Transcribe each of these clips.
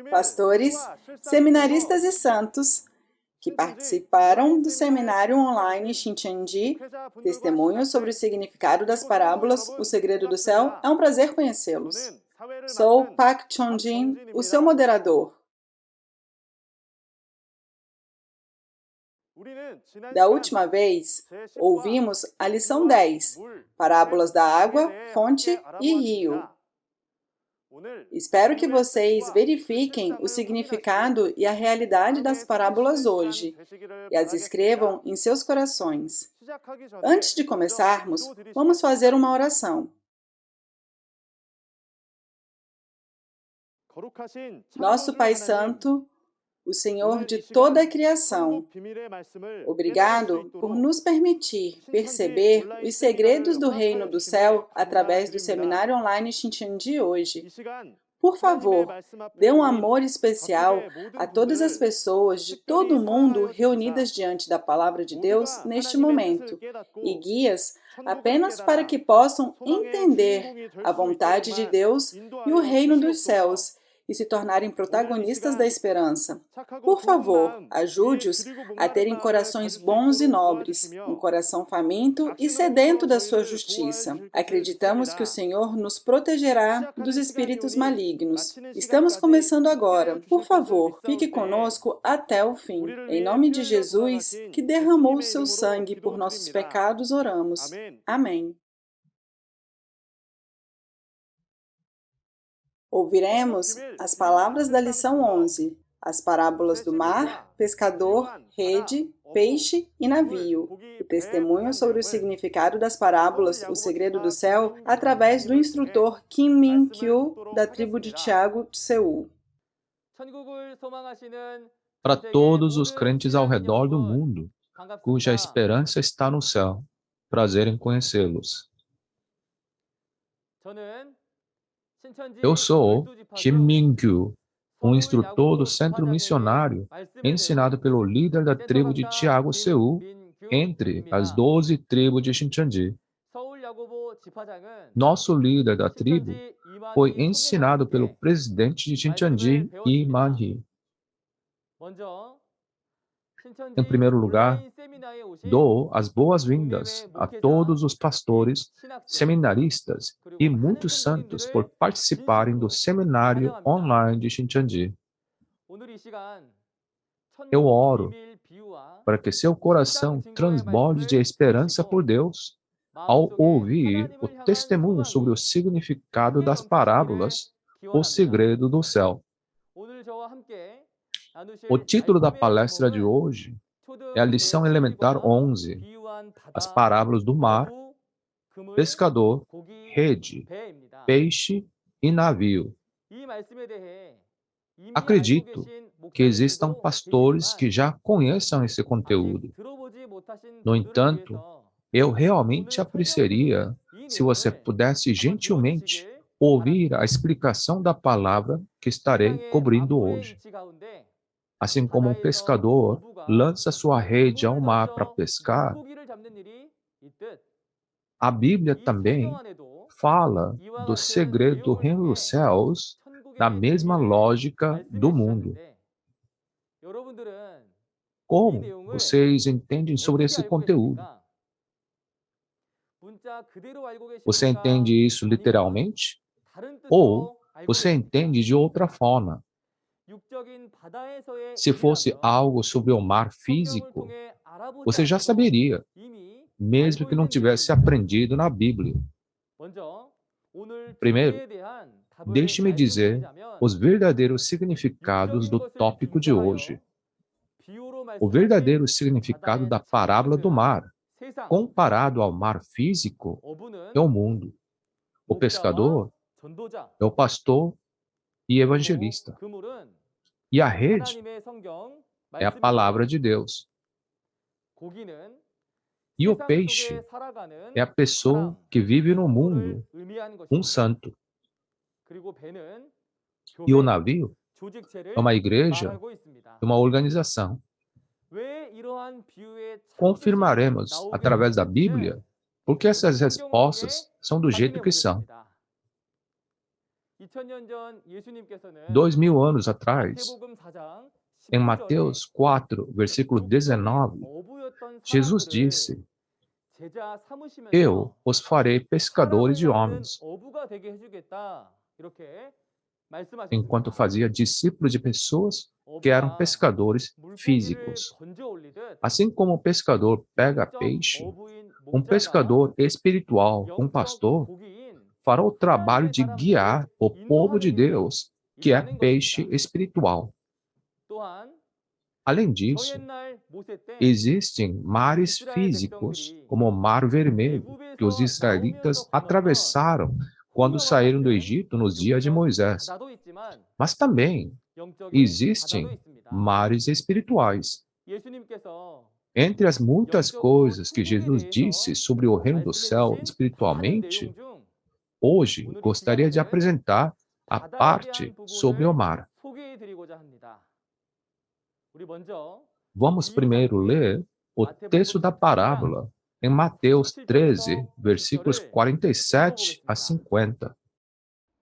Pastores, seminaristas e santos que participaram do seminário online Shincheonji, testemunhos sobre o significado das parábolas O Segredo do Céu, é um prazer conhecê-los. Sou Park Chonjin, o seu moderador. Da última vez, ouvimos a lição 10, Parábolas da Água, Fonte e Rio. Espero que vocês verifiquem o significado e a realidade das parábolas hoje e as escrevam em seus corações. Antes de começarmos, vamos fazer uma oração. Nosso Pai Santo, o Senhor de toda a criação, obrigado por nos permitir perceber os segredos do Reino do Céu através do seminário online Shincheonji hoje. Por favor, dê um amor especial a todas as pessoas de todo o mundo reunidas diante da Palavra de Deus neste momento e guias apenas para que possam entender a vontade de Deus e o reino dos céus e se tornarem protagonistas da esperança. Por favor, ajude-os a terem corações bons e nobres, um coração faminto e sedento da sua justiça. Acreditamos que o Senhor nos protegerá dos espíritos malignos. Estamos começando agora. Por favor, fique conosco até o fim. Em nome de Jesus, que derramou o seu sangue por nossos pecados, oramos. Amém. Ouviremos as palavras da lição 11, as parábolas do mar, pescador, rede, peixe e navio. O testemunho sobre o significado das parábolas O Segredo do Céu através do instrutor Kim Min-kyu, da tribo de Tiago de Seul. Para todos os crentes ao redor do mundo, cuja esperança está no céu, prazer em conhecê-los. Eu sou Kim Min-kyu, um instrutor do Centro Missionário, ensinado pelo líder da tribo de Tiago Seul, entre as 12 tribos de Shincheonji. Nosso líder da tribo foi ensinado pelo presidente de Shincheonji, Lee Man-hee. Em primeiro lugar, dou as boas-vindas a todos os pastores, seminaristas e muitos santos por participarem do seminário online de Shincheonji. Eu oro para que seu coração transborde de esperança por Deus ao ouvir o testemunho sobre o significado das parábolas, O Segredo do Céu. O título da palestra de hoje é a lição elementar 11, as parábolas do mar, pescador, rede, peixe e navio. Acredito que existam pastores que já conheçam esse conteúdo. No entanto, eu realmente apreciaria se você pudesse gentilmente ouvir a explicação da palavra que estarei cobrindo hoje. Assim como um pescador lança sua rede ao mar para pescar, a Bíblia também fala do segredo do reino dos céus na mesma lógica do mundo. Como vocês entendem sobre esse conteúdo? Você entende isso literalmente? Ou você entende de outra forma? Se fosse algo sobre o mar físico, você já saberia, mesmo que não tivesse aprendido na Bíblia. Primeiro, deixe-me dizer os verdadeiros significados do tópico de hoje. O verdadeiro significado da parábola do mar, comparado ao mar físico, é o mundo. O pescador é o pastor e evangelista. E a rede é a palavra de Deus. E o peixe é a pessoa que vive no mundo, um santo. E o navio é uma igreja, uma organização. Confirmaremos, através da Bíblia, porque essas respostas são do jeito que são. 2000 anos atrás, em Mateus 4, versículo 19, Jesus disse: Eu os farei pescadores de homens, enquanto fazia discípulos de pessoas que eram pescadores físicos. Assim como um pescador pega peixe, um pescador espiritual, um pastor, fará o trabalho de guiar o povo de Deus, que é peixe espiritual. Além disso, existem mares físicos, como o Mar Vermelho, que os israelitas atravessaram quando saíram do Egito nos dias de Moisés. Mas também existem mares espirituais. Entre as muitas coisas que Jesus disse sobre o reino do céu espiritualmente, hoje gostaria de apresentar a parte sobre o mar. Vamos primeiro ler o texto da parábola em Mateus 13, versículos 47 a 50.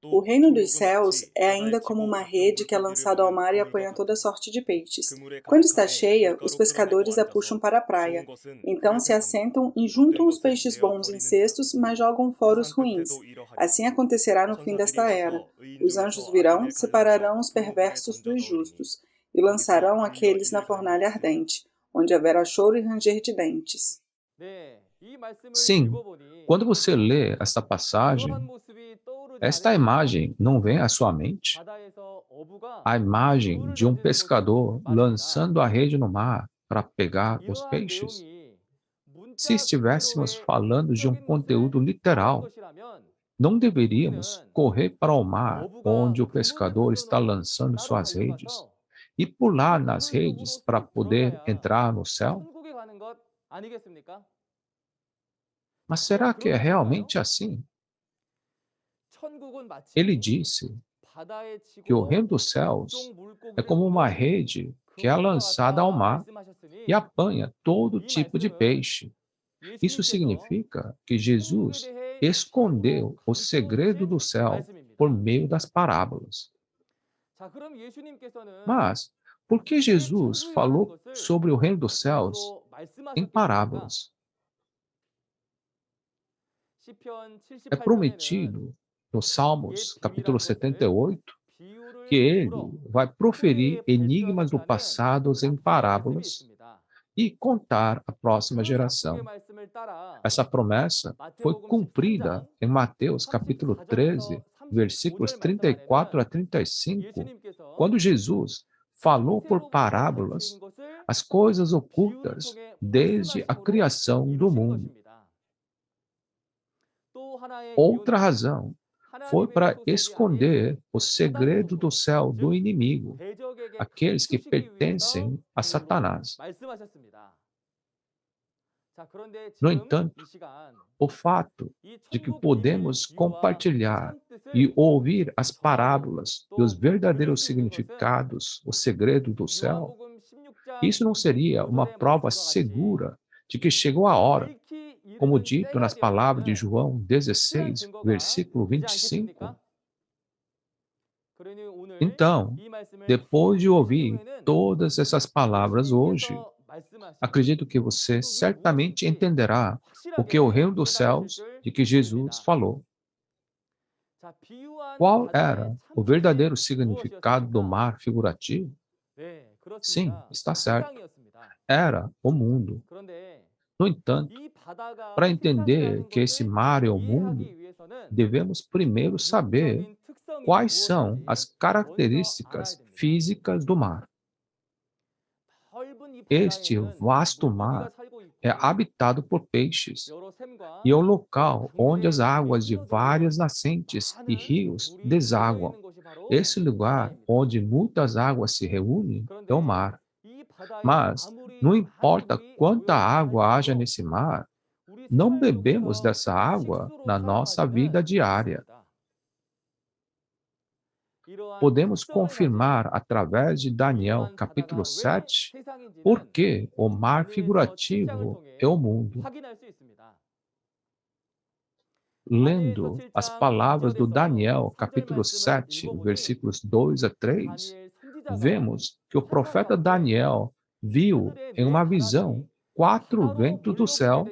O reino dos céus é ainda como uma rede que é lançada ao mar e apanha toda sorte de peixes. Quando está cheia, os pescadores a puxam para a praia. Então se assentam e juntam os peixes bons em cestos, mas jogam fora os ruins. Assim acontecerá no fim desta era. Os anjos virão, separarão os perversos dos justos, e lançarão aqueles na fornalha ardente, onde haverá choro e ranger de dentes. Sim, quando você lê esta passagem, esta imagem não vem à sua mente? A imagem de um pescador lançando a rede no mar para pegar os peixes? Se estivéssemos falando de um conteúdo literal, não deveríamos correr para o mar onde o pescador está lançando suas redes e pular nas redes para poder entrar no céu? Mas será que é realmente assim? Ele disse que o reino dos céus é como uma rede que é lançada ao mar e apanha todo tipo de peixe. Isso significa que Jesus escondeu o segredo do céu por meio das parábolas. Mas por que Jesus falou sobre o reino dos céus em parábolas? É prometido no Salmos, capítulo 78, que ele vai proferir enigmas do passado em parábolas e contar à próxima geração. Essa promessa foi cumprida em Mateus, capítulo 13, versículos 34 a 35, quando Jesus falou por parábolas as coisas ocultas desde a criação do mundo. Outra razão foi para esconder o segredo do céu do inimigo, aqueles que pertencem a Satanás. No entanto, o fato de que podemos compartilhar e ouvir as parábolas e os verdadeiros significados, o segredo do céu, isso não seria uma prova segura de que chegou a hora, como dito nas palavras de João 16, versículo 25? Então, depois de ouvir todas essas palavras hoje, acredito que você certamente entenderá o que é o reino dos céus de que Jesus falou. Qual era o verdadeiro significado do mar figurativo? Sim, está certo. Era o mundo. No entanto, para entender que esse mar é o mundo, devemos primeiro saber quais são as características físicas do mar. Este vasto mar é habitado por peixes e é o local onde as águas de várias nascentes e rios desaguam. Esse lugar onde muitas águas se reúnem é o mar. Mas, não importa quanta água haja nesse mar, não bebemos dessa água na nossa vida diária. Podemos confirmar através de Daniel capítulo 7 por que o mar figurativo é o mundo. Lendo as palavras do Daniel, capítulo 7, versículos 2 a 3, vemos que o profeta Daniel viu em uma visão 4 ventos do céu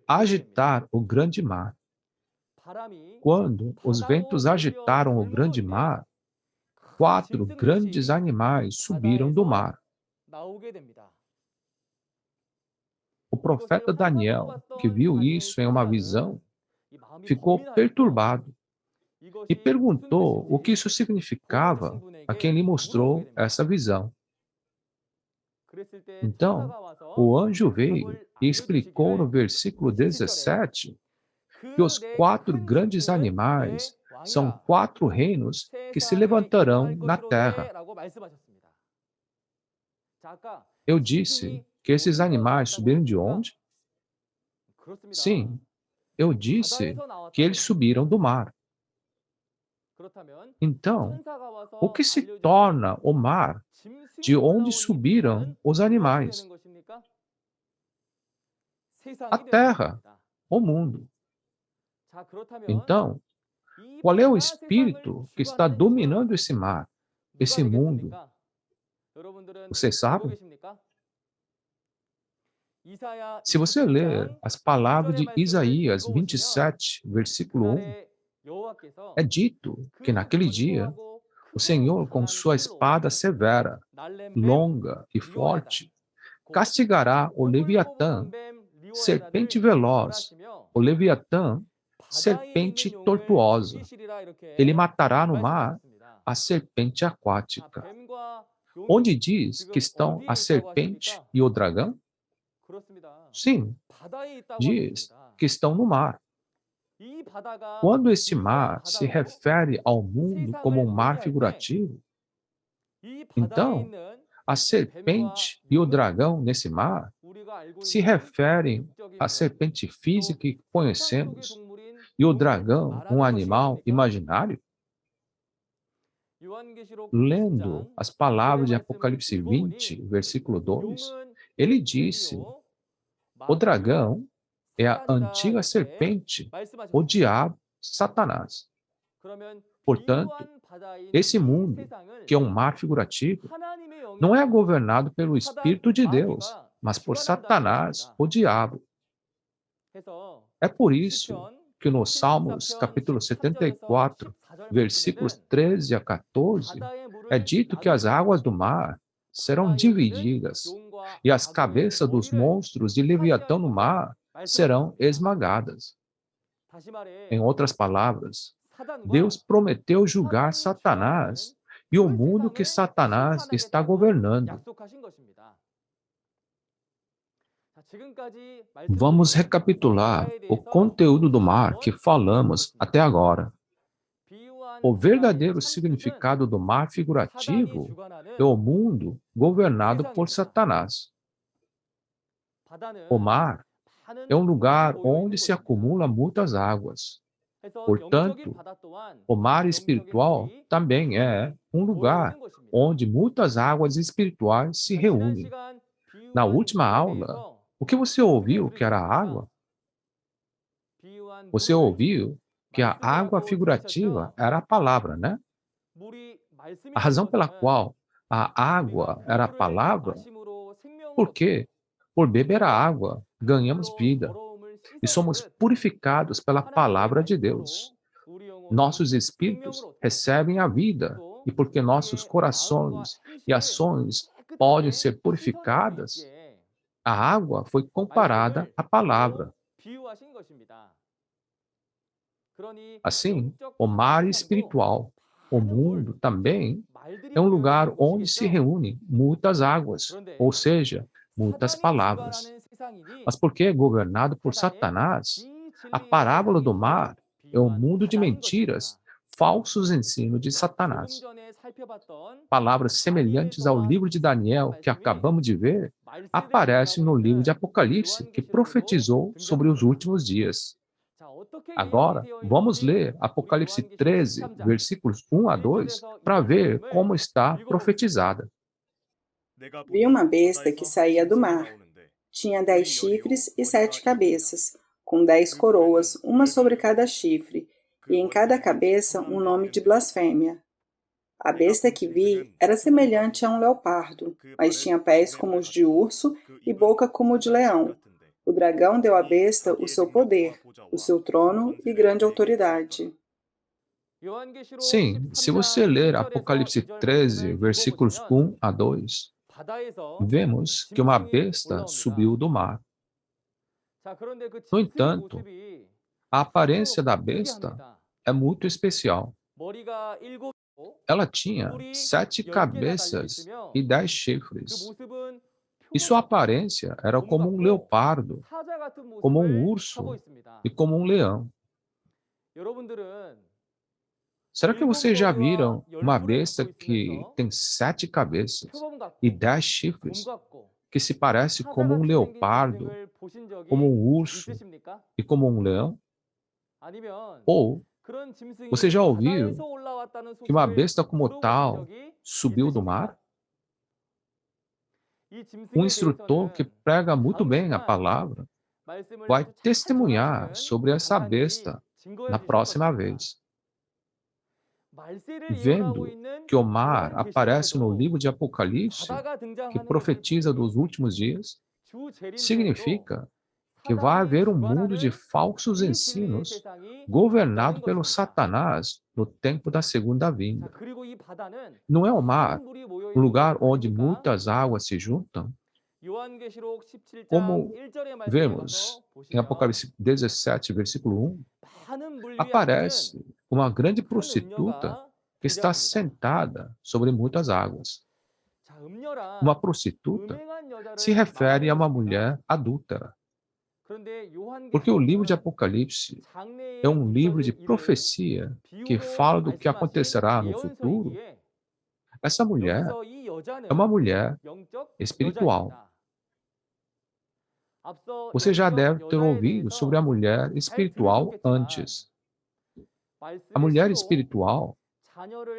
agitar o grande mar. Quando os ventos agitaram o grande mar, 4 grandes animais subiram do mar. O profeta Daniel, que viu isso em uma visão, ficou perturbado e perguntou o que isso significava a quem lhe mostrou essa visão. Então, o anjo veio e explicou no versículo 17 que os 4 grandes animais são 4 reinos que se levantarão na terra. Eu disse que esses animais subiram de onde? Sim, eu disse que eles subiram do mar. Então, o que se torna o mar de onde subiram os animais? A terra, o mundo. Então, qual é o espírito que está dominando esse mar, esse mundo? Vocês sabem? Se você ler as palavras de Isaías 27, versículo 1, é dito que naquele dia o Senhor, com sua espada severa, longa e forte, castigará o Leviatã, serpente veloz, o Leviatã, serpente tortuosa. Ele matará no mar a serpente aquática. Onde diz que estão a serpente e o dragão? Sim, diz que estão no mar. Quando este mar se refere ao mundo como um mar figurativo, então a serpente e o dragão nesse mar se referem à serpente física que conhecemos e o dragão, um animal imaginário? Lendo as palavras de Apocalipse 20, versículo 2, ele disse: o dragão é a antiga serpente, o diabo, Satanás. Portanto, esse mundo, que é um mar figurativo, não é governado pelo Espírito de Deus, mas por Satanás, o diabo. É por isso que no Salmos, capítulo 74, versículos 13 a 14, é dito que as águas do mar serão divididas e as cabeças dos monstros de Leviatã no mar serão esmagadas. Em outras palavras, Deus prometeu julgar Satanás e o mundo que Satanás está governando. Vamos recapitular o conteúdo do mar que falamos até agora. O verdadeiro significado do mar figurativo é o mundo governado por Satanás. O mar é um lugar onde se acumulam muitas águas. Portanto, o mar espiritual também é um lugar onde muitas águas espirituais se reúnem. Na última aula, o que você ouviu que era água? Você ouviu que a água figurativa era a palavra, né? A razão pela qual a água era a palavra, porque por beber a água ganhamos vida e somos purificados pela palavra de Deus. Nossos espíritos recebem a vida e porque nossos corações e ações podem ser purificadas, a água foi comparada à palavra. Assim, o mar espiritual, o mundo também, é um lugar onde se reúnem muitas águas, ou seja, muitas palavras. Mas porque é governado por Satanás, a parábola do mar é um mundo de mentiras, falsos ensinos de Satanás. Palavras semelhantes ao livro de Daniel que acabamos de ver aparecem no livro de Apocalipse, que profetizou sobre os últimos dias. Agora, vamos ler Apocalipse 13, versículos 1 a 2, para ver como está profetizada. Vi uma besta que saía do mar. Tinha 10 chifres e 7 cabeças, com 10 coroas, uma sobre cada chifre, e em cada cabeça um nome de blasfêmia. A besta que vi era semelhante a um leopardo, mas tinha pés como os de urso e boca como o de leão. O dragão deu à besta o seu poder, o seu trono e grande autoridade. Sim, se você ler Apocalipse 13, versículos 1 a 2, vemos que uma besta subiu do mar. No entanto, a aparência da besta é muito especial. Ela tinha 7 cabeças e 10 chifres. E sua aparência era como um leopardo, como um urso e como um leão. Será que vocês já viram uma besta que tem 7 cabeças e 10 chifres, que se parece como um leopardo, como um urso e como um leão? Ou você já ouviu que uma besta como tal subiu do mar? Um instrutor que prega muito bem a palavra vai testemunhar sobre essa besta na próxima vez. Vendo que o mar aparece no livro de Apocalipse, que profetiza dos últimos dias, significa que vai haver um mundo de falsos ensinos governado pelo Satanás no tempo da segunda vinda. Não é o mar, um lugar onde muitas águas se juntam? Como vemos em Apocalipse 17, versículo 1, aparece uma grande prostituta que está sentada sobre muitas águas. Uma prostituta se refere a uma mulher adúltera, porque o livro de Apocalipse é um livro de profecia que fala do que acontecerá no futuro. Essa mulher é uma mulher espiritual. Você já deve ter ouvido sobre a mulher espiritual antes. A mulher espiritual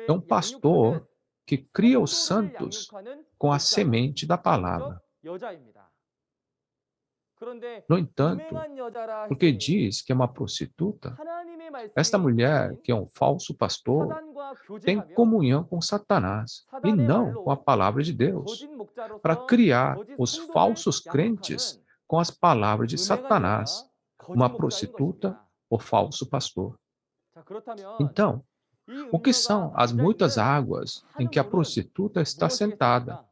é um pastor que cria os santos com a semente da palavra. No entanto, porque diz que é uma prostituta, esta mulher, que é um falso pastor, tem comunhão com Satanás e não com a palavra de Deus, para criar os falsos crentes com as palavras de Satanás, uma prostituta ou falso pastor. Então, o que são as muitas águas em que a prostituta está sentada?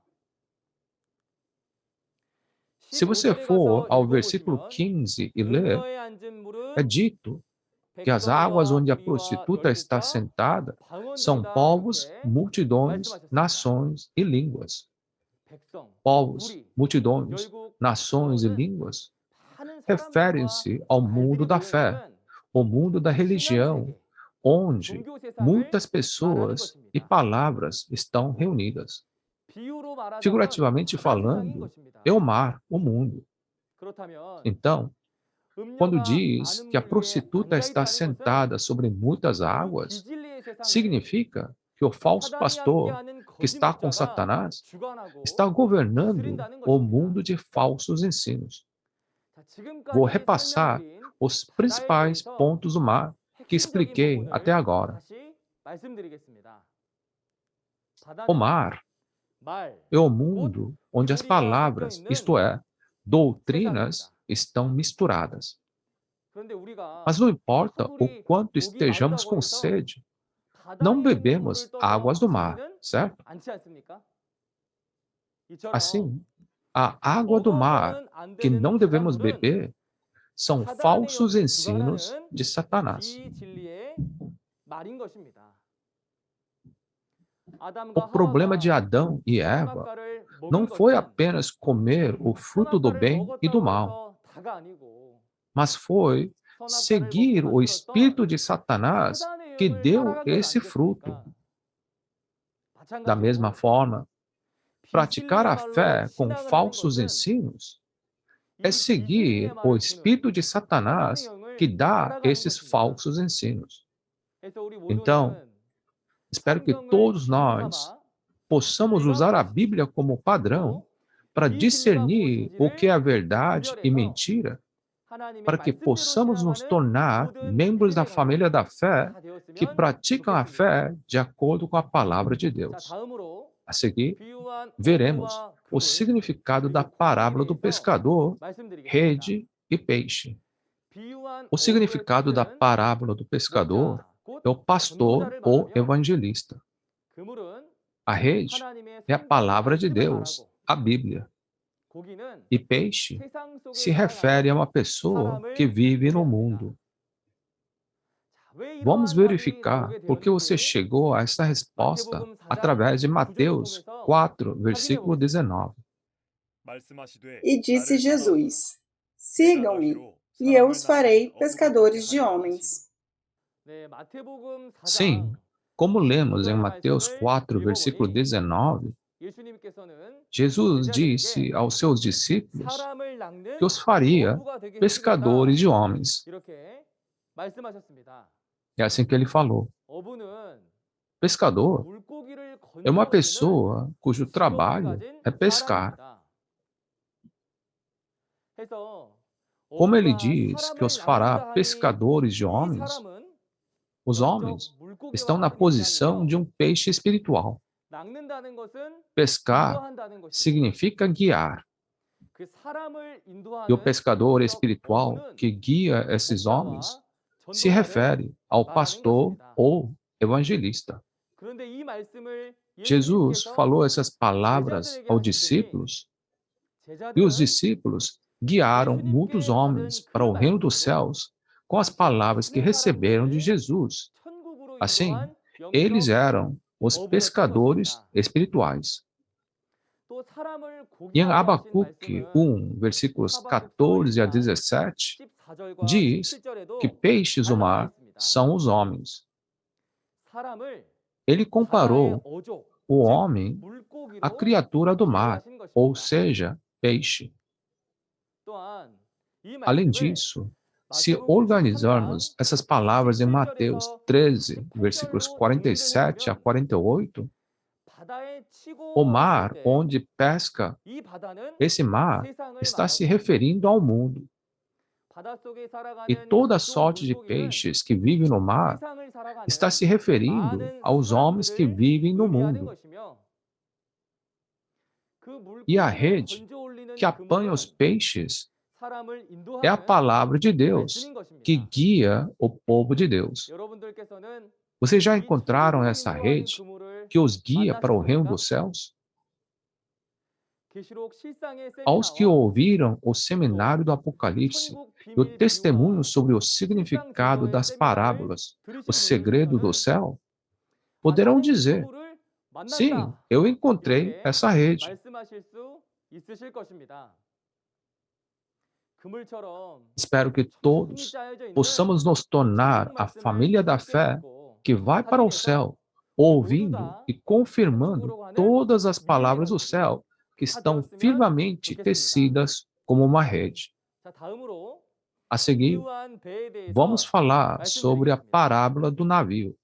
Se você for ao versículo 15 e ler, é dito que as águas onde a prostituta está sentada são povos, multidões, nações e línguas. Povos, multidões, nações e línguas referem-se ao mundo da fé, o mundo da religião, onde muitas pessoas e palavras estão reunidas. Figurativamente falando, é o mar, o mundo. Então, quando diz que a prostituta está sentada sobre muitas águas, significa que o falso pastor, que está com Satanás, está governando o mundo de falsos ensinos. Vou repassar os principais pontos do mar que expliquei até agora. O mar é o mundo onde as palavras, isto é, doutrinas, estão misturadas. Mas não importa o quanto estejamos com sede, não bebemos águas do mar, certo? Assim, a água do mar que não devemos beber são falsos ensinos de Satanás. O problema de Adão e Eva não foi apenas comer o fruto do bem e do mal, mas foi seguir o espírito de Satanás que deu esse fruto. Da mesma forma, praticar a fé com falsos ensinos é seguir o espírito de Satanás que dá esses falsos ensinos. Então, espero que todos nós possamos usar a Bíblia como padrão para discernir o que é verdade e mentira para que possamos nos tornar membros da família da fé que praticam a fé de acordo com a palavra de Deus. A seguir, veremos o significado da parábola do pescador, rede e peixe. O significado da parábola do pescador é o pastor ou evangelista. A rede é a palavra de Deus, a Bíblia. E peixe se refere a uma pessoa que vive no mundo. Vamos verificar por que você chegou a essa resposta através de Mateus 4, versículo 19. E disse Jesus: Sigam-me, e eu os farei pescadores de homens. Sim, como lemos em Mateus 4, versículo 19, Jesus disse aos seus discípulos que os faria pescadores de homens. É assim que ele falou. Pescador é uma pessoa cujo trabalho é pescar. Como ele diz que os fará pescadores de homens, os homens estão na posição de um peixe espiritual. Pescar significa guiar. E o pescador espiritual que guia esses homens se refere ao pastor ou evangelista. Jesus falou essas palavras aos discípulos e os discípulos guiaram muitos homens para o reino dos céus com as palavras que receberam de Jesus. Assim, eles eram os pescadores espirituais. E em Abacuque 1, versículos 14 a 17, diz que peixes do mar são os homens. Ele comparou o homem à criatura do mar, ou seja, peixe. Além disso, se organizarmos essas palavras em Mateus 13, versículos 47 a 48, o mar onde pesca, esse mar está se referindo ao mundo. E toda sorte de peixes que vivem no mar está se referindo aos homens que vivem no mundo. E a rede que apanha os peixes é a palavra de Deus, que guia o povo de Deus. Vocês já encontraram essa rede que os guia para o reino dos céus? Aos que ouviram o seminário do Apocalipse e o testemunho sobre o significado das parábolas, o segredo do céu, poderão dizer: sim, eu encontrei essa rede. Espero que todos possamos nos tornar a família da fé que vai para o céu, ouvindo e confirmando todas as palavras do céu que estão firmemente tecidas como uma rede. A seguir, vamos falar sobre a parábola do navio.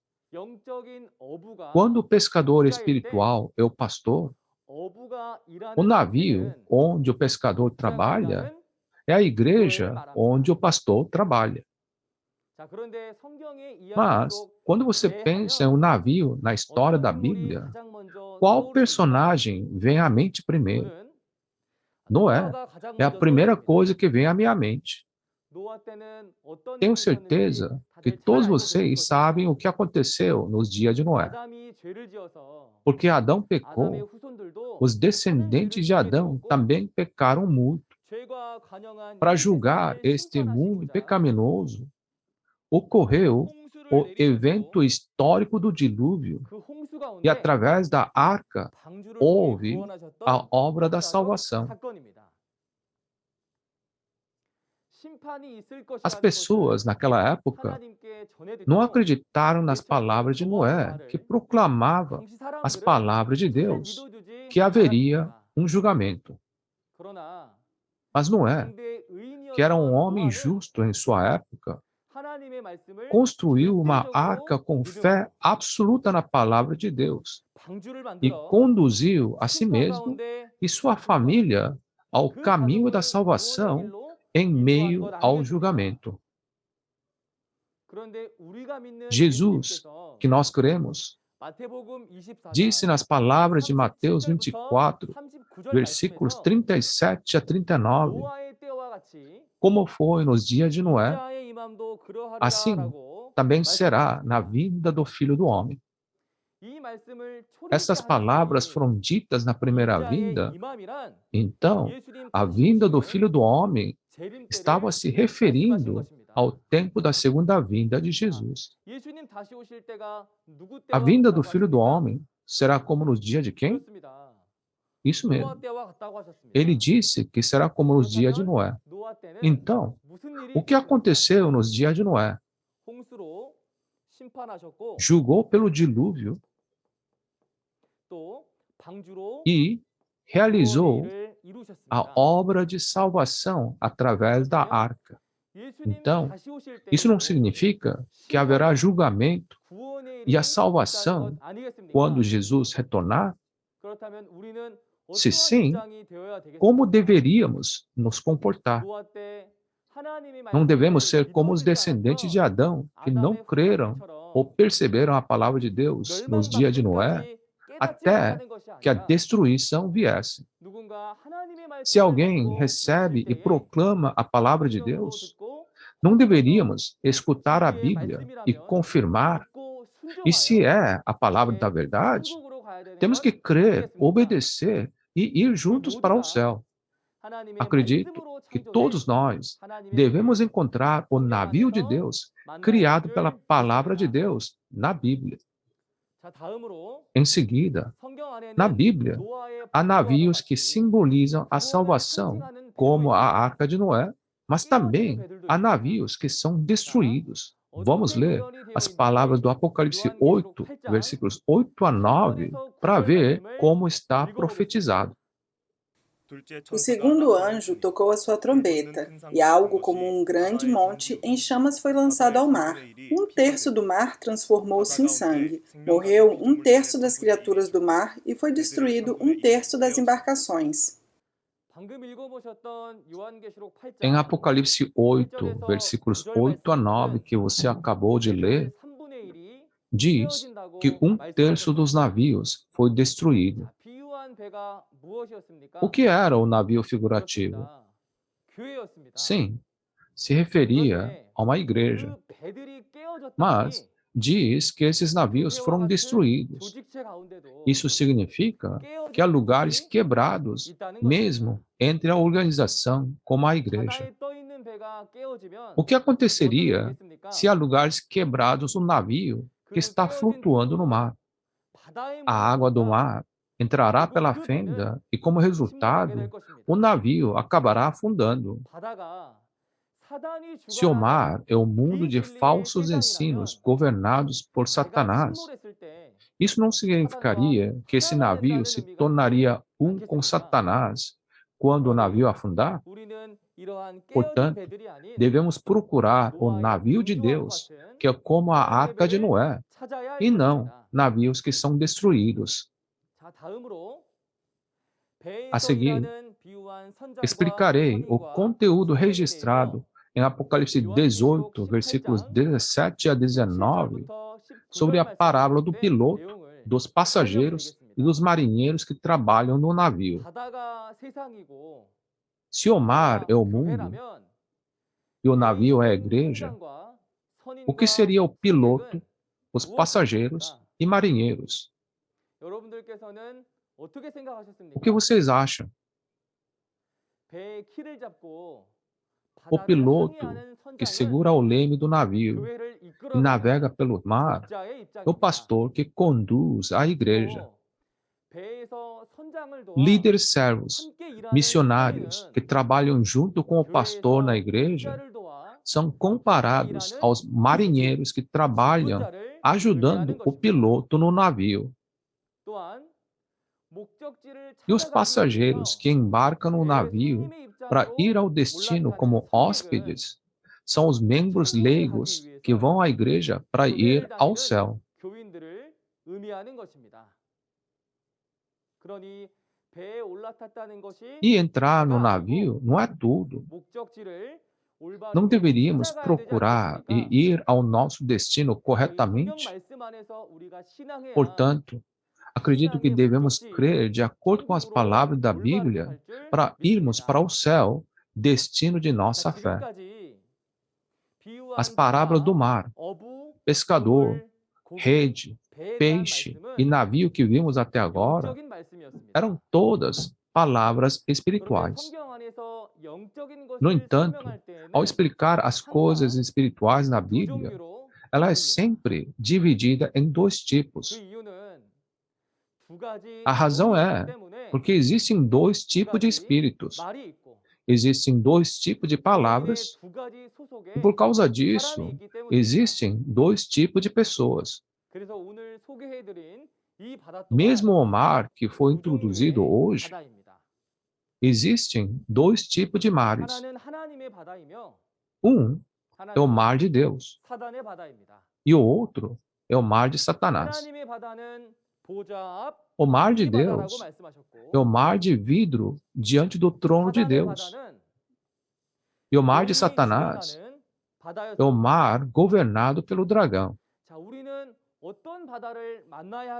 Quando o pescador espiritual é o pastor, o navio onde o pescador trabalha é a igreja onde o pastor trabalha. Mas, quando você pensa em um navio na história da Bíblia, qual personagem vem à mente primeiro? Noé é a primeira coisa que vem à minha mente. Tenho certeza que todos vocês sabem o que aconteceu nos dias de Noé. Porque Adão pecou, os descendentes de Adão também pecaram muito. Para julgar este mundo pecaminoso, ocorreu o evento histórico do dilúvio, e através da arca houve a obra da salvação. As pessoas naquela época não acreditaram nas palavras de Noé, que proclamava as palavras de Deus, que haveria um julgamento. Mas Noé, que era um homem justo em sua época, construiu uma arca com fé absoluta na palavra de Deus e conduziu a si mesmo e sua família ao caminho da salvação em meio ao julgamento. Jesus, que nós cremos, disse nas palavras de Mateus 24, versículos 37 a 39, como foi nos dias de Noé, assim também será na vinda do Filho do Homem. Essas palavras foram ditas na primeira vinda, então a vinda do Filho do Homem estava se referindo ao tempo da segunda vinda de Jesus. A vinda do Filho do Homem será como nos dias de quem? Isso mesmo. Ele disse que será como nos dias de Noé. Então, o que aconteceu nos dias de Noé? Julgou pelo dilúvio e realizou a obra de salvação através da arca. Então, isso não significa que haverá julgamento e a salvação quando Jesus retornar? Se sim, como deveríamos nos comportar? Não devemos ser como os descendentes de Adão, que não creram ou perceberam a palavra de Deus nos dias de Noé, até que a destruição viesse. Se alguém recebe e proclama a palavra de Deus, não deveríamos escutar a Bíblia e confirmar? E se é a palavra da verdade, temos que crer, obedecer e ir juntos para o céu. Acredito que todos nós devemos encontrar o navio de Deus criado pela palavra de Deus na Bíblia. Em seguida, na Bíblia, há navios que simbolizam a salvação, como a Arca de Noé, mas também há navios que são destruídos. Vamos ler as palavras do Apocalipse 8, versículos 8 a 9, para ver como está profetizado. O segundo anjo tocou a sua trombeta, e algo como um grande monte em chamas foi lançado ao mar. Um terço do mar transformou-se em sangue. Morreu um terço das criaturas do mar e foi destruído um terço das embarcações. Em Apocalipse 8, versículos 8 a 9, que você acabou de ler, diz que um terço dos navios foi destruído. O que era o navio figurativo? Sim, se referia a uma igreja. Mas diz que esses navios foram destruídos. Isso significa que há lugares quebrados, mesmo entre a organização como a igreja. O que aconteceria se há lugares quebrados no navio que está flutuando no mar? A água do mar entrará pela fenda e, como resultado, o navio acabará afundando. Se o mar é um mundo de falsos ensinos governados por Satanás, isso não significaria que esse navio se tornaria um com Satanás quando o navio afundar? Portanto, devemos procurar o navio de Deus, que é como a Arca de Noé, e não navios que são destruídos. A seguir, explicarei o conteúdo registrado em Apocalipse 18, versículos 17 a 19, sobre a parábola do piloto, dos passageiros e dos marinheiros que trabalham no navio. Se o mar é o mundo e o navio é a igreja, o que seria o piloto, os passageiros e marinheiros? O que vocês acham? O piloto que segura o leme do navio e navega pelo mar é o pastor que conduz a igreja. Líderes servos, missionários que trabalham junto com o pastor na igreja são comparados aos marinheiros que trabalham ajudando o piloto no navio. E os passageiros que embarcam no navio para ir ao destino como hóspedes são os membros leigos que vão à igreja para ir ao céu. E entrar no navio não é tudo. Não deveríamos procurar e ir ao nosso destino corretamente? Portanto, acredito que devemos crer de acordo com as palavras da Bíblia para irmos para o céu, destino de nossa fé. As parábolas do mar, pescador, rede, peixe e navio que vimos até agora eram todas palavras espirituais. No entanto, ao explicar as coisas espirituais na Bíblia, ela é sempre dividida em dois tipos. A razão é porque existem dois tipos de espíritos, existem dois tipos de palavras, e por causa disso, existem dois tipos de pessoas. Mesmo o mar que foi introduzido hoje, existem dois tipos de mares. Um é o mar de Deus e o outro é o mar de Satanás. O mar de Deus é o mar de vidro diante do trono de Deus. E o mar de Satanás é o mar governado pelo dragão.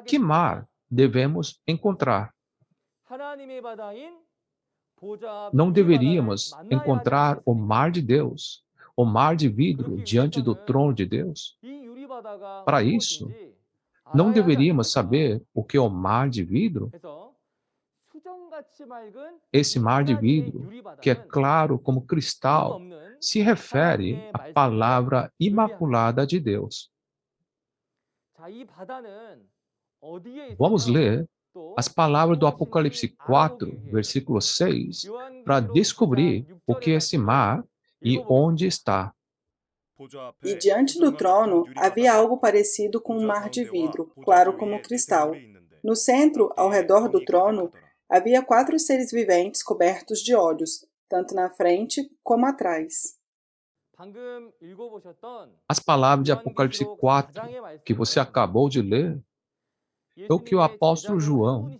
Que mar devemos encontrar? Não deveríamos encontrar o mar de Deus, o mar de vidro diante do trono de Deus? Para isso, não deveríamos saber o que é o mar de vidro? Esse mar de vidro, que é claro como cristal, se refere à palavra imaculada de Deus. Vamos ler as palavras do Apocalipse 4, versículo 6, para descobrir o que é esse mar e onde está. E diante do trono havia algo parecido com um mar de vidro, claro como cristal. No centro, ao redor do trono, havia 4 seres viventes cobertos de olhos, tanto na frente como atrás. As palavras de Apocalipse 4, que você acabou de ler, é o que o apóstolo João,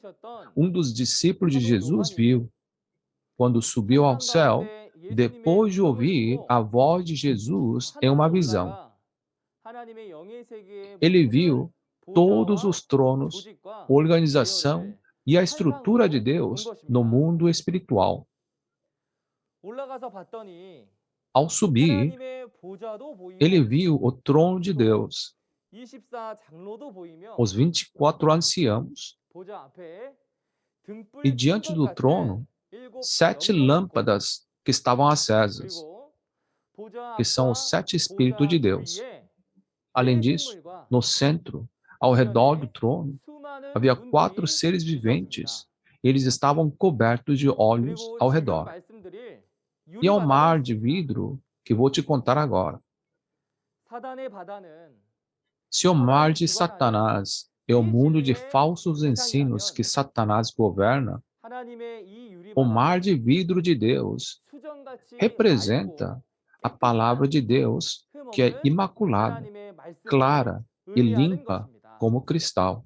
um dos discípulos de Jesus, viu quando subiu ao céu, depois de ouvir a voz de Jesus em uma visão. Ele viu todos os tronos, organização e a estrutura de Deus no mundo espiritual. Ao subir, ele viu o trono de Deus, os 24 anciãos, e diante do trono, 7 lâmpadas que estavam acesas, que são os 7 Espíritos de Deus. Além disso, no centro, ao redor do trono, havia 4 seres viventes. Eles estavam cobertos de olhos ao redor. E ao mar de vidro que vou te contar agora. Se o mar de Satanás é o mundo de falsos ensinos que Satanás governa, o mar de vidro de Deus representa a palavra de Deus, que é imaculada, clara e limpa como cristal.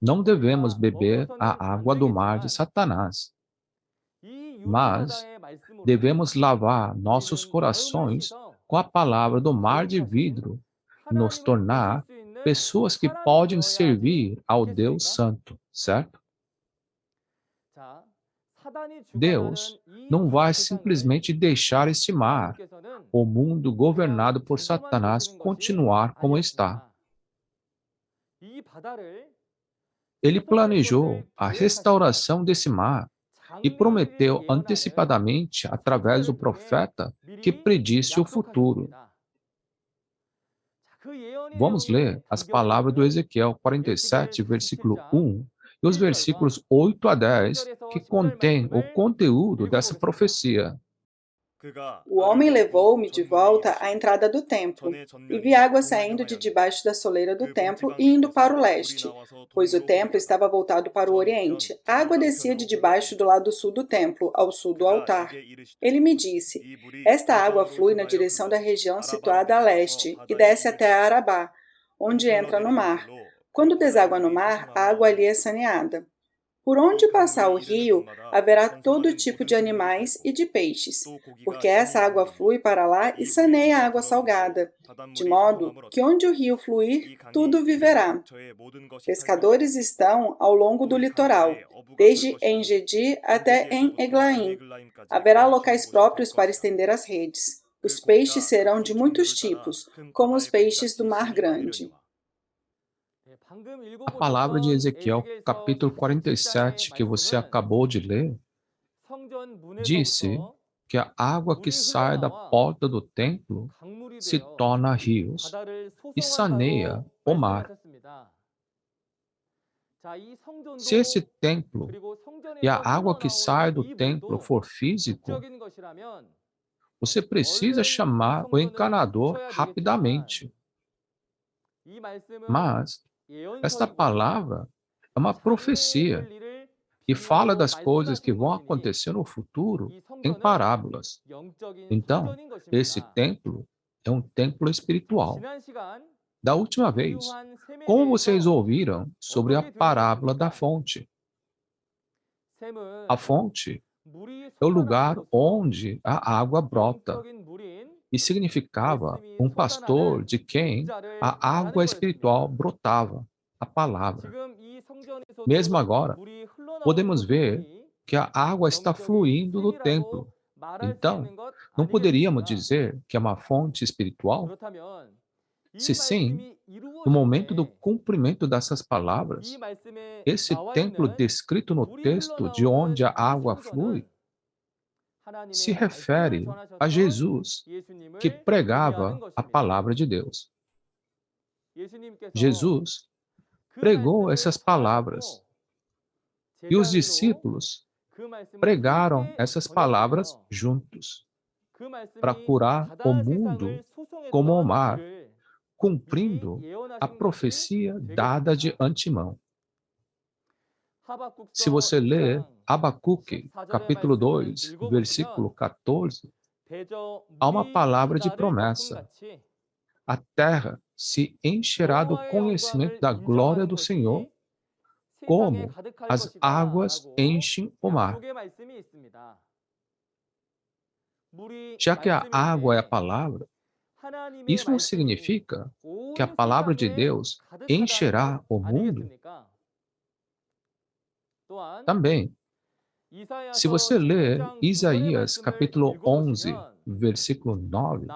Não devemos beber a água do mar de Satanás, mas devemos lavar nossos corações com a palavra do mar de vidro, nos tornar pessoas que podem servir ao Deus Santo, certo? Deus não vai simplesmente deixar este mar, o mundo governado por Satanás, continuar como está. Ele planejou a restauração desse mar e prometeu antecipadamente, através do profeta, que predisse o futuro. Vamos ler as palavras do Ezequiel 47, versículo 1, e os versículos 8 a 10, que contêm o conteúdo dessa profecia. O homem levou-me de volta à entrada do templo, e vi água saindo de debaixo da soleira do templo e indo para o leste, pois o templo estava voltado para o oriente. A água descia de debaixo do lado sul do templo, ao sul do altar. Ele me disse: esta água flui na direção da região situada a leste e desce até Arabá, onde entra no mar. Quando deságua no mar, a água ali é saneada. Por onde passar o rio, haverá todo tipo de animais e de peixes, porque essa água flui para lá e saneia a água salgada, de modo que onde o rio fluir, tudo viverá. Pescadores estão ao longo do litoral, desde En-Gedi até En-Eglaim. Haverá locais próprios para estender as redes. Os peixes serão de muitos tipos, como os peixes do Mar Grande. A palavra de Ezequiel, capítulo 47, que você acabou de ler, disse que a água que sai da porta do templo se torna rios e saneia o mar. Se esse templo e a água que sai do templo for físico, você precisa chamar o encanador rapidamente. Mas esta palavra é uma profecia e fala das coisas que vão acontecer no futuro em parábolas. Então, esse templo é um templo espiritual. Da última vez, como vocês ouviram sobre a parábola da fonte? A fonte é o lugar onde a água brota e significava um pastor de quem a água espiritual brotava, a palavra. Mesmo agora, podemos ver que a água está fluindo do templo. Então, não poderíamos dizer que é uma fonte espiritual? Se sim, no momento do cumprimento dessas palavras, esse templo descrito no texto de onde a água flui se refere a Jesus, que pregava a palavra de Deus. Jesus pregou essas palavras e os discípulos pregaram essas palavras juntos para curar o mundo como o mar, cumprindo a profecia dada de antemão. Se você ler Abacuque, capítulo 2, versículo 14, há uma palavra de promessa. A terra se encherá do conhecimento da glória do Senhor, como as águas enchem o mar. Já que a água é a palavra, isso não significa que a palavra de Deus encherá o mundo? Também, se você ler Isaías capítulo 11, versículo 9,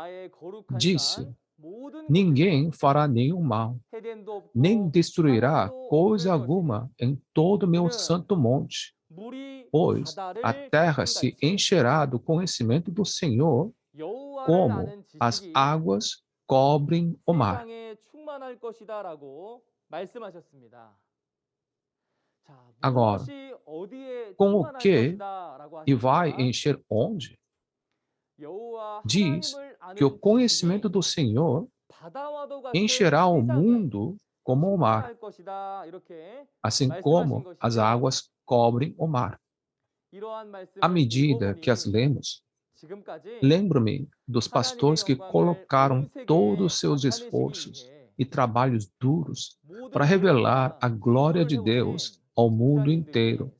disse: ninguém fará nenhum mal, nem destruirá coisa alguma em todo o meu santo monte, pois a terra se encherá do conhecimento do Senhor, como as águas cobrem o mar. Agora, com o que e vai encher onde? Diz que o conhecimento do Senhor encherá o mundo como o mar, assim como as águas cobrem o mar. À medida que as lemos, lembro-me dos pastores que colocaram todos os seus esforços e trabalhos duros para revelar a glória de Deus ao mundo inteiro.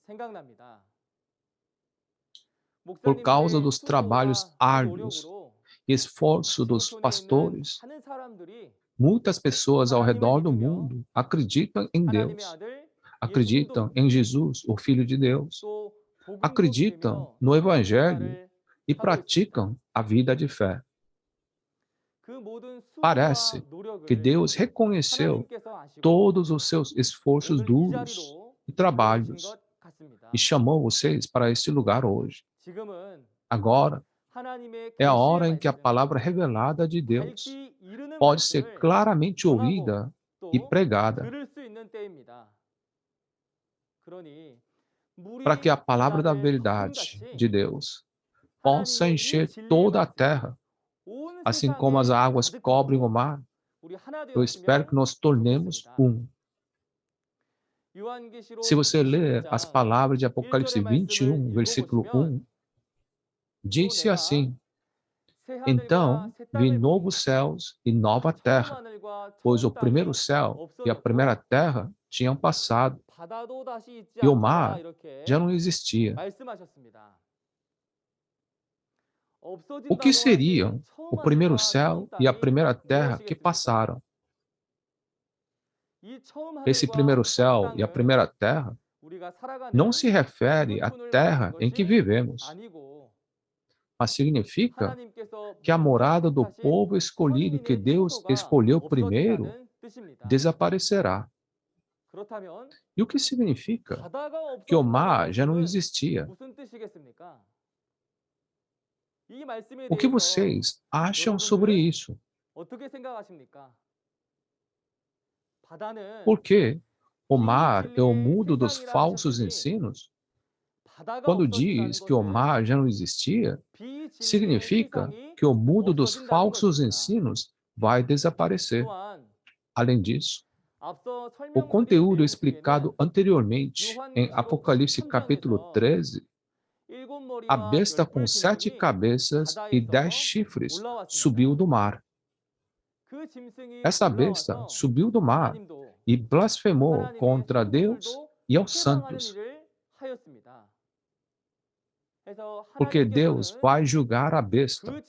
Por causa dos trabalhos árduos e esforço dos pastores, muitas pessoas ao redor do mundo acreditam em Deus, acreditam em Jesus, o Filho de Deus, acreditam no Evangelho e praticam a vida de fé. Parece que Deus reconheceu todos os seus esforços duros e trabalhos e chamou vocês para este lugar hoje. Agora é a hora em que a palavra revelada de Deus pode ser claramente ouvida e pregada, para que a palavra da verdade de Deus possa encher toda a terra, assim como as águas cobrem o mar. Eu espero que nós tornemos um. Se você ler as palavras de Apocalipse 21, versículo 1, disse assim: Então vi novos céus e nova terra, pois o primeiro céu e a primeira terra tinham passado, e o mar já não existia. O que seriam o primeiro céu e a primeira terra que passaram? Esse primeiro céu e a primeira terra não se refere à terra em que vivemos, mas significa que a morada do povo escolhido que Deus escolheu primeiro desaparecerá. E o que significa que o mar já não existia? O que vocês acham sobre isso? Por que o mar é o mundo dos falsos ensinos? Quando diz que o mar já não existia, significa que o mundo dos falsos ensinos vai desaparecer. Além disso, o conteúdo explicado anteriormente em Apocalipse capítulo 13, a besta com 7 cabeças e 10 chifres subiu do mar. Essa besta subiu do mar e blasfemou contra Deus e aos santos, porque Deus vai julgar a besta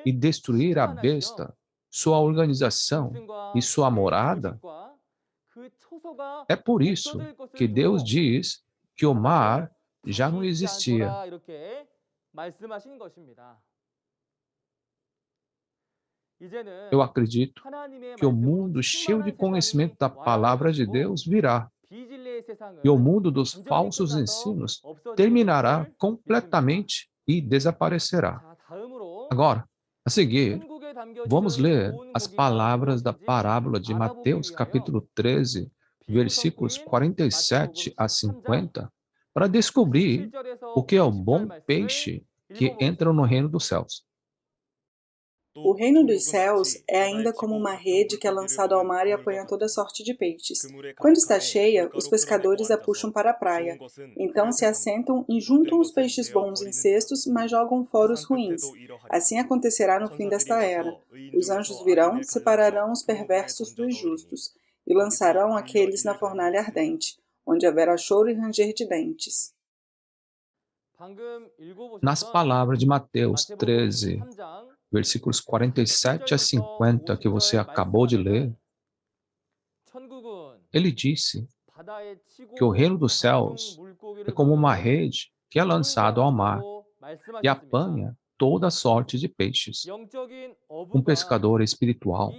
e destruir a besta, sua organização e sua morada. É por isso que Deus diz que o mar já não existia. Eu acredito que o mundo cheio de conhecimento da palavra de Deus virá, e o mundo dos falsos ensinos terminará completamente e desaparecerá. Agora, a seguir, vamos ler as palavras da parábola de Mateus, capítulo 13, versículos 47 a 50, para descobrir o que é o bom peixe que entra no reino dos céus. O reino dos céus é ainda como uma rede que é lançada ao mar e apanha toda sorte de peixes. Quando está cheia, os pescadores a puxam para a praia. Então se assentam e juntam os peixes bons em cestos, mas jogam fora os ruins. Assim acontecerá no fim desta era. Os anjos virão, separarão os perversos dos justos, e lançarão aqueles na fornalha ardente, onde haverá choro e ranger de dentes. Nas palavras de Mateus 13, versículos 47 a 50, que você acabou de ler, ele disse que o reino dos céus é como uma rede que é lançada ao mar e apanha toda sorte de peixes. Um pescador espiritual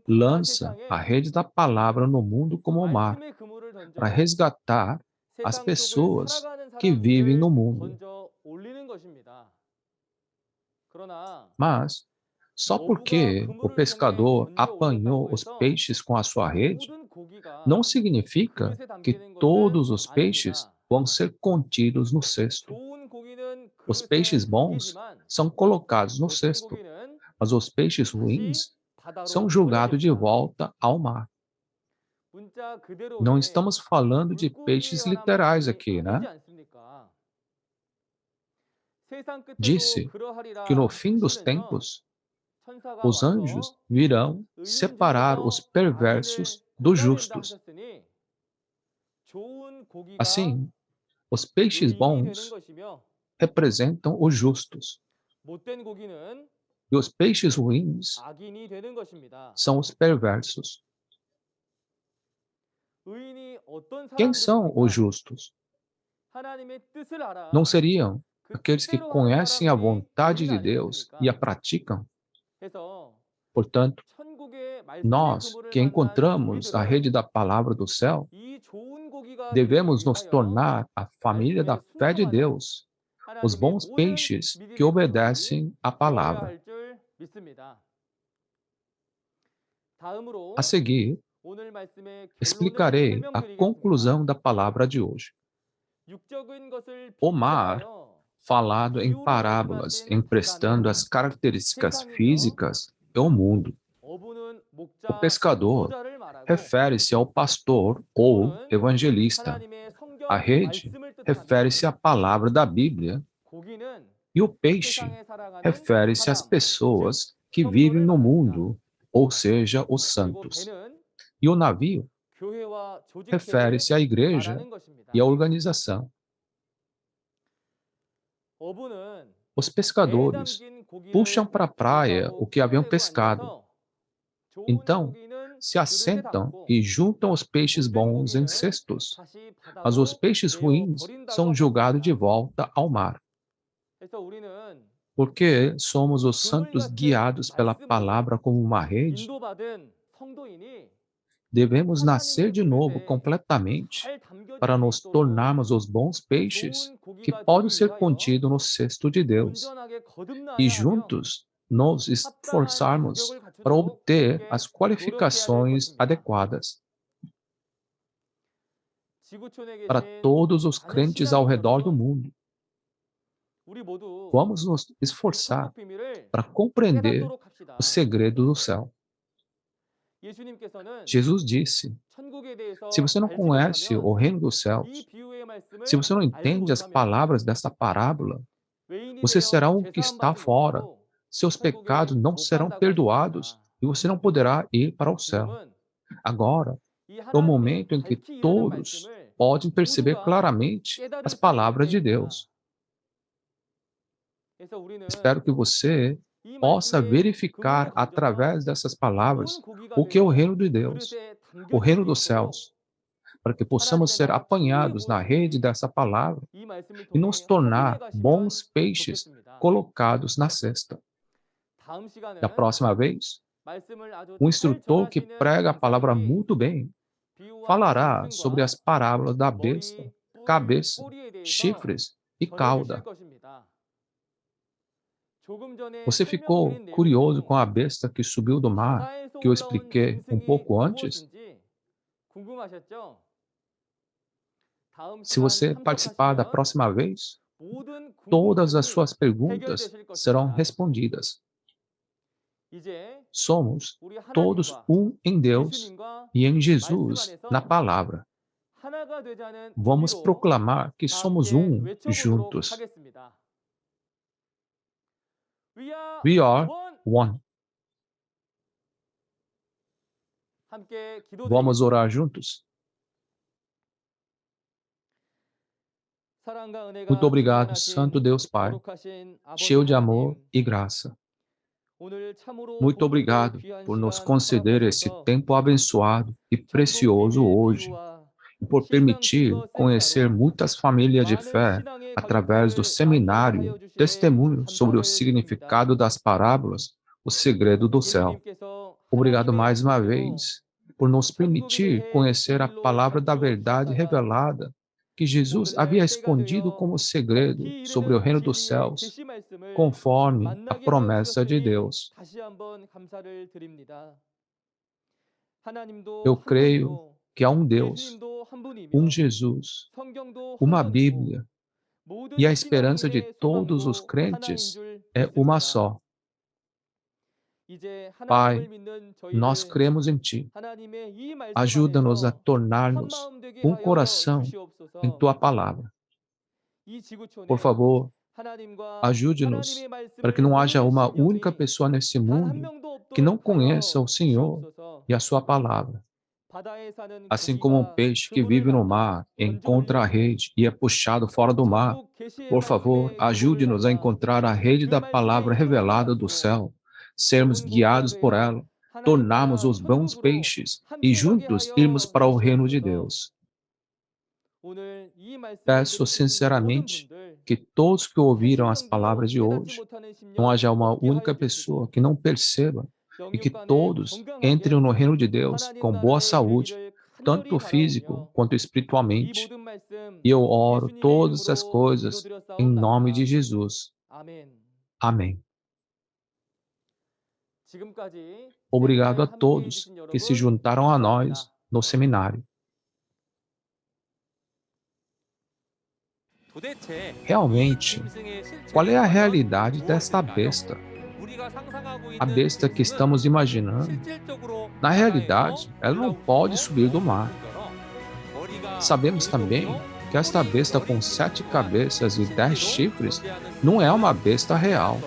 lança a rede da palavra no mundo como o mar, para resgatar as pessoas que vivem no mundo. Mas, só porque o pescador apanhou os peixes com a sua rede, não significa que todos os peixes vão ser contidos no cesto. Os peixes bons são colocados no cesto, mas os peixes ruins são julgados de volta ao mar. Não estamos falando de peixes literais aqui, né? Disse que no fim dos tempos, os anjos virão separar os perversos dos justos. Assim, os peixes bons representam os justos, e os peixes ruins são os perversos. Quem são os justos? Não seriam aqueles que conhecem a vontade de Deus e a praticam? Portanto, nós que encontramos a rede da palavra do céu, devemos nos tornar a família da fé de Deus, os bons peixes que obedecem à palavra. A seguir, explicarei a conclusão da palavra de hoje. O mar, falado em parábolas, emprestando as características físicas, é o mundo. O pescador refere-se ao pastor ou evangelista. A rede refere-se à palavra da Bíblia. E o peixe refere-se às pessoas que vivem no mundo, ou seja, os santos. E o navio refere-se à igreja e à organização. Os pescadores puxam para a praia o que haviam pescado. Então, se assentam e juntam os peixes bons em cestos, mas os peixes ruins são jogados de volta ao mar. Porque somos os santos guiados pela palavra como uma rede, devemos nascer de novo completamente para nos tornarmos os bons peixes que podem ser contidos no cesto de Deus e juntos nos esforçarmos para obter as qualificações adequadas. Para todos os crentes ao redor do mundo, vamos nos esforçar para compreender o segredo do céu. Jesus disse: se você não conhece o reino dos céus, se você não entende as palavras desta parábola, você será um que está fora, seus pecados não serão perdoados e você não poderá ir para o céu. Agora é o momento em que todos podem perceber claramente as palavras de Deus. Espero que você possa verificar através dessas palavras o que é o reino de Deus, o reino dos céus, para que possamos ser apanhados na rede dessa palavra e nos tornar bons peixes colocados na cesta. Da próxima vez, um instrutor que prega a palavra muito bem falará sobre as parábolas da besta, cabeça, chifres e cauda. Você ficou curioso com a besta que subiu do mar, que eu expliquei um pouco antes? Se você participar da próxima vez, todas as suas perguntas serão respondidas. Somos todos um em Deus e em Jesus na palavra. Vamos proclamar que somos um juntos. We are one. Vamos orar juntos? Muito obrigado, Santo Deus Pai, cheio de amor e graça. Muito obrigado por nos conceder esse tempo abençoado e precioso hoje, e por permitir conhecer muitas famílias de fé através do seminário Testemunho sobre o significado das parábolas, o segredo do céu. Obrigado mais uma vez por nos permitir conhecer a palavra da verdade revelada que Jesus havia escondido como segredo sobre o reino dos céus, conforme a promessa de Deus. Eu creio que há um Deus, um Jesus, uma Bíblia, e a esperança de todos os crentes é uma só. Pai, nós cremos em Ti. Ajuda-nos a tornar-nos um coração em Tua palavra. Por favor, ajude-nos para que não haja uma única pessoa nesse mundo que não conheça o Senhor e a Sua palavra. Assim como um peixe que vive no mar encontra a rede e é puxado fora do mar, por favor, ajude-nos a encontrar a rede da palavra revelada do céu, sermos guiados por ela, tornarmos os bons peixes e juntos irmos para o reino de Deus. Peço sinceramente que todos que ouviram as palavras de hoje, não haja uma única pessoa que não perceba e que todos entrem no reino de Deus com boa saúde, tanto físico quanto espiritualmente. E eu oro todas essas coisas em nome de Jesus. Amém. Obrigado a todos que se juntaram a nós no seminário. Realmente, qual é a realidade desta besta? A besta que estamos imaginando, na realidade, ela não pode subir do mar. Sabemos também que esta besta com 7 cabeças e 10 chifres não é uma besta real.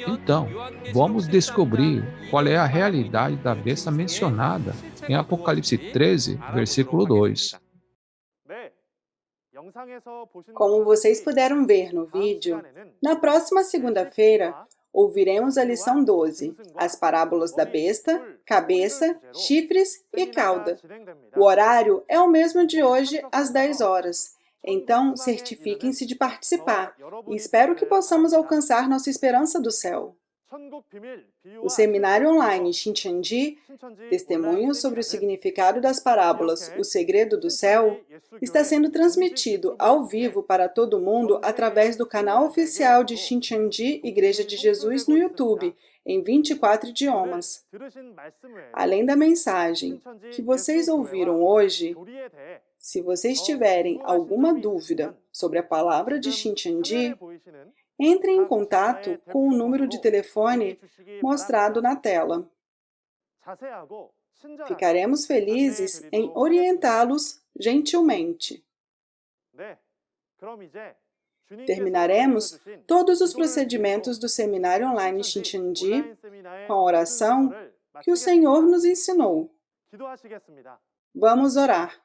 Então, vamos descobrir qual é a realidade da besta mencionada em Apocalipse 13, versículo 2. Como vocês puderam ver no vídeo, na próxima segunda-feira, ouviremos a lição 12, as parábolas da besta, cabeça, chifres e cauda. O horário é o mesmo de hoje, às 10 horas. Então, certifiquem-se de participar e espero que possamos alcançar nossa esperança do céu. O seminário online Shincheonji, Testemunhos sobre o significado das parábolas O Segredo do Céu, está sendo transmitido ao vivo para todo mundo através do canal oficial de Shincheonji Igreja de Jesus no YouTube, em 24 idiomas. Além da mensagem que vocês ouviram hoje, se vocês tiverem alguma dúvida sobre a palavra de Shincheonji, entre em contato com o número de telefone mostrado na tela. Ficaremos felizes em orientá-los gentilmente. Terminaremos todos os procedimentos do seminário online Shincheonji com a oração que o Senhor nos ensinou. Vamos orar.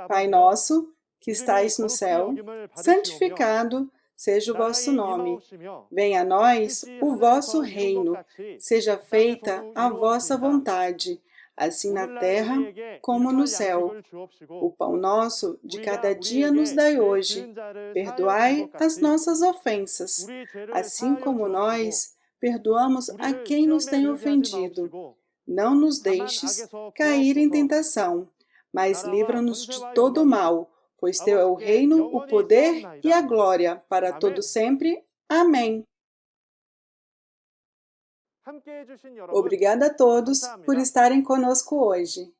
Pai nosso, que estais no céu, santificado seja o vosso nome. Venha a nós o vosso reino. Seja feita a vossa vontade, assim na terra como no céu. O pão nosso de cada dia nos dai hoje. Perdoai as nossas ofensas, assim como nós perdoamos a quem nos tem ofendido. Não nos deixes cair em tentação, mas livra-nos de todo o mal, pois teu é o reino, o poder e a glória, para todo sempre. Amém. Obrigada a todos por estarem conosco hoje.